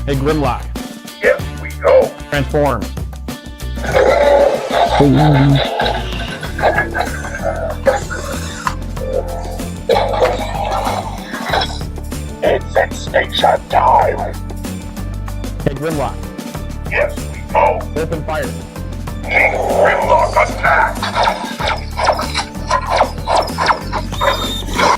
Hey, Grimlock. Yes, we go. Transform. It's extinction time. Hey, Grimlock. Yes, we go. Open fire. King Grimlock attack.